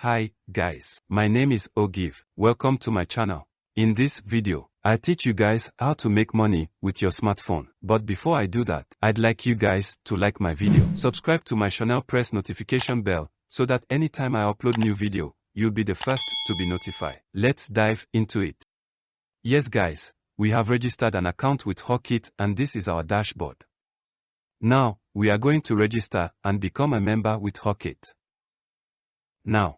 Hi, guys. My name is Ogive. Welcome to my channel. In this video, I teach you guys how to make money with your smartphone. But before I do that, I'd like you guys to like my video. Subscribe to my channel, press notification bell, so that anytime I upload new video, you'll be the first to be notified. Let's dive into it. Yes guys, we have registered an account with Hawkit and this is our dashboard. Now, we are going to register and become a member with Hawkit. Now,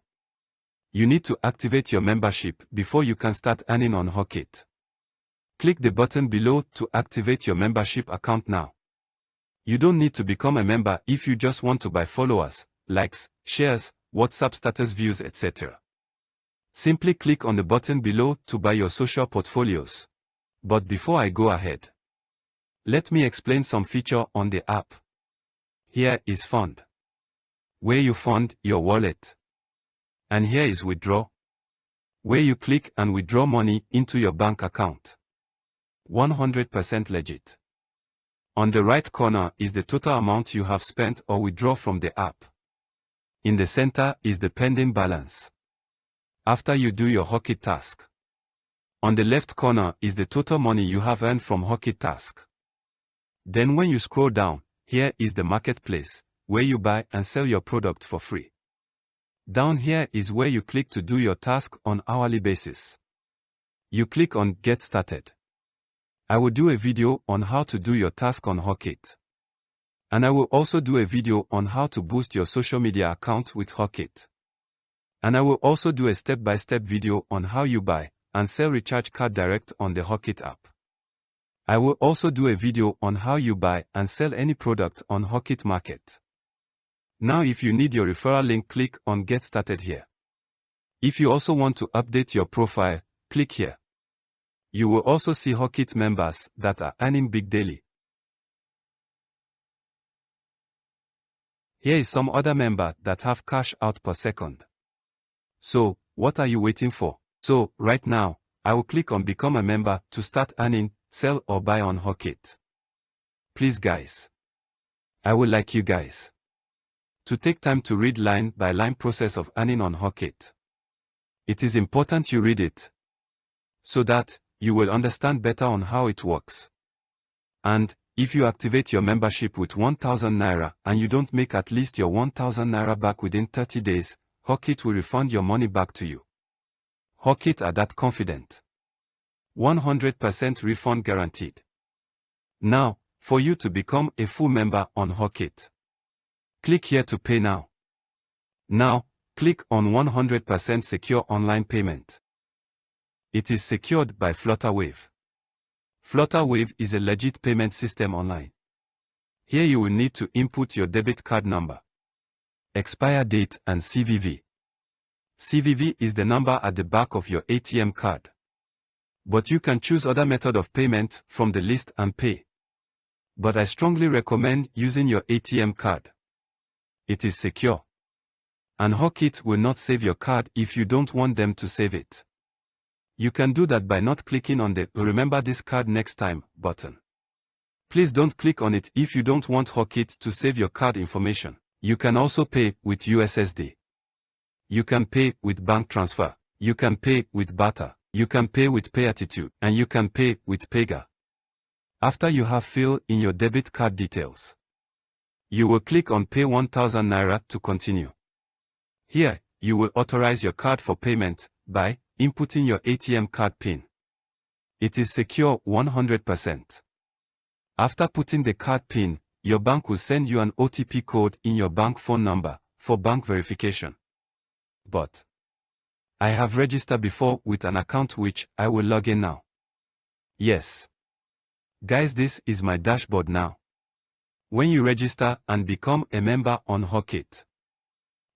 you need to activate your membership before you can start earning on Hawkit. Click the button below to activate your membership account now. You don't need to become a member if you just want to buy followers, likes, shares, WhatsApp status views, etc. Simply click on the button below to buy your social portfolios. But before I go ahead, let me explain some feature on the app. Here is Fund, where you fund your wallet. And here is Withdraw, where you click and withdraw money into your bank account. 100% legit. On the right corner is the total amount you have spent or withdraw from the app. In the center is the pending balance, after you do your Hawkit task. On the left corner is the total money you have earned from Hawkit task. Then when you scroll down, here is the marketplace, where you buy and sell your product for free. Down here is where you click to do your task on hourly basis. You click on Get Started. I will do a video on how to do your task on Hawkit. And I will also do a video on how to boost your social media account with Hawkit. And I will also do a step-by-step video on how you buy and sell recharge card direct on the Hawkit app. I will also do a video on how you buy and sell any product on Hawkit Market. Now if you need your referral link, click on Get Started here. If you also want to update your profile, click here. You will also see Hawkit members that are earning big daily. Here is some other member that have cash out per second. So, what are you waiting for? So, right now, I will click on Become a member to start earning, sell or buy on Hawkit. Please guys, I would like you guys to take time to read line by line process of earning on Hawkit. It is important you read it, so that you will understand better on how it works. And, if you activate your membership with 1,000 Naira and you don't make at least your 1,000 Naira back within 30 days, Hawkit will refund your money back to you. Hawkit are that confident. 100% refund guaranteed. Now, for you to become a full member on Hawkit, click here to pay now. Now, click on 100% secure online payment. It is secured by Flutterwave. Flutterwave is a legit payment system online. Here you will need to input your debit card number, expire date and CVV. CVV is the number at the back of your ATM card. But you can choose other method of payment from the list and pay. But I strongly recommend using your ATM card. It is secure. And Hawkit will not save your card if you don't want them to save it. You can do that by not clicking on the Remember this card next time button. Please don't click on it if you don't want Hawkit to save your card information. You can also pay with USSD. You can pay with bank transfer. You can pay with barter. You can pay with Payatitude. And you can pay with Pega. After you have filled in your debit card details, you will click on Pay 1,000 Naira to continue. Here, you will authorize your card for payment by inputting your ATM card PIN. It is secure 100%. After putting the card PIN, your bank will send you an OTP code in your bank phone number for bank verification. But I have registered before with an account which I will log in now. Yes. Guys, this is my dashboard now. When you register and become a member on Hawkit,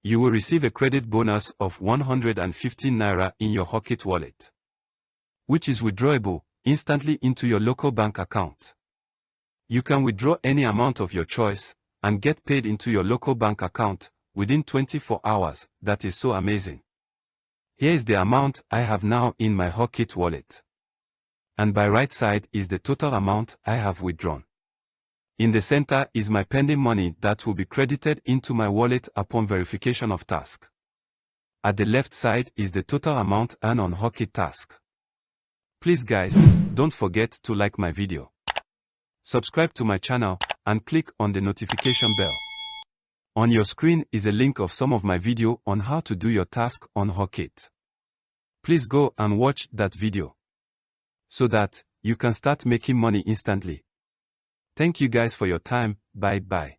you will receive a credit bonus of 115 Naira in your Hawkit wallet, which is withdrawable instantly into your local bank account. You can withdraw any amount of your choice and get paid into your local bank account within 24 hours. That is so amazing. Here is the amount I have now in my Hawkit wallet. And by right side is the total amount I have withdrawn. In the center is my pending money that will be credited into my wallet upon verification of task. At the left side is the total amount earned on Hawkit task. Please guys, don't forget to like my video, subscribe to my channel, and click on the notification bell. On your screen is a link of some of my video on how to do your task on Hawkit. Please go and watch that video, so that you can start making money instantly. Thank you guys for your time. Bye bye.